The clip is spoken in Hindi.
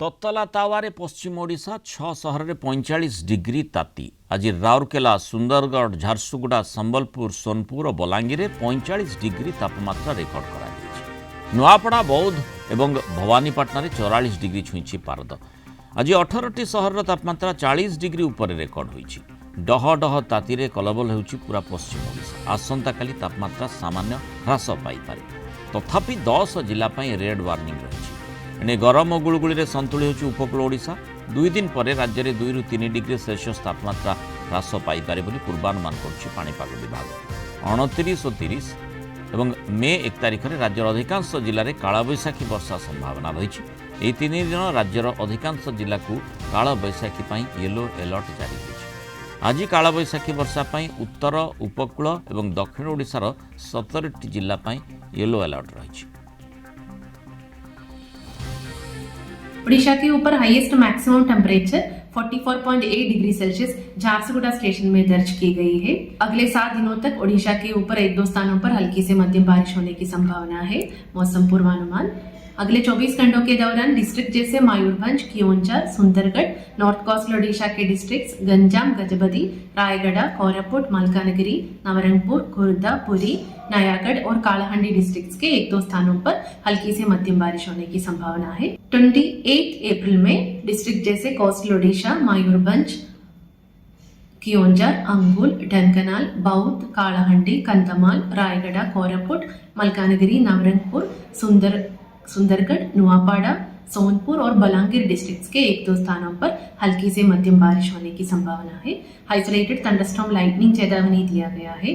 ततला तावारे पश्चिम ओडिशा 6 सहर में 45 डिग्री ताती। आज राउरकेला, सुंदरगढ़, झारसुगुड़ा, संबलपुर, सोनपुर और बलांगीर में 45 डिग्री तापमात्रा रेकर्ड कर नुआपड़ा, बौद्ध और भवानीपाटना में 44 डिग्री छुई पारद। आज 18टी सहर तापमात्रा 40 डिग्री उपर रेकर्ड होईछि। डह डह ताती कलबल होउछि पूरा पश्चिम ओडिशा। आसंता काली तापमात्रा सामान्य ह्रास पाइपारे, तथापि 10 जिला रेड वार्निंग रही। एणे गरम और गुड़गुड़ी संतुली होउछि उपकूल ओडिशा। 2 दिन पर राज्य में 2 ରୁ 3 डिग्री सेल्सियस तापमात्रा ह्रास पाइपारे बोली पूर्वानुमान करुछि पाणीपाग विभाग। 29 और 30 एवं मे 1 तारिख में राज्यर अधिकांश जिले में कालबैशाखी वर्षा संभावना रही। यह 3 दिन राज्यर अधिकांश जिला को कालबैशाखी येलो अलर्ट जारी होइछि। आज कालबैशाखी वर्षा उत्तर उपकूल और दक्षिण ओडिशार 17टी जिला येलो अलर्ट रही। ओडिशा के ऊपर highest maximum temperature 44.8 degree Celsius Jharsuguda station में दर्ज की गई है। अगले 7 दिनों तक ओडिशा के ऊपर 1-2 स्थानों पर हल्की से मध्यम बारिश होने की संभावना है। मौसम पूर्वानुमान। अगले 24 घंटों के दौरान डिस्ट्रिक्ट जैसे मयूरभंज, कियोंझर, सुंदरगढ़, नॉर्थ कोस्टल ओडिशा के डिस्ट्रिक्ट्स गंजाम, गजपति, रायगढ़, कोरापुट, मलकानगिरी, नवरंगपुर, खुर्दा, पुरी, नयागढ़ और कालाहांडी डिस्ट्रिक्ट्स के 1-2 स्थानों पर हल्की से मध्यम बारिश होने की संभावना है। 28 अप्रैल में डिस्ट्रिक्ट जैसे कोस्टल ओडिशा, मयूरभंज, कियोंझर, अंगुल, ढंकनाल, बौद्ध, कालाहांडी, कंधमाल, रायगढ़, कोरापुट, मलकानगिरी, नवरंगपुर, सुंदरगढ़, नुआपाड़ा, सोनपुर और बलांगीर डिस्ट्रिक्ट्स के 1-2 स्थानों पर हल्की से मध्यम बारिश होने की संभावना है। आइसोलेटेड थंडरस्टॉर्म लाइटनिंग चेतावनी दिया गया है।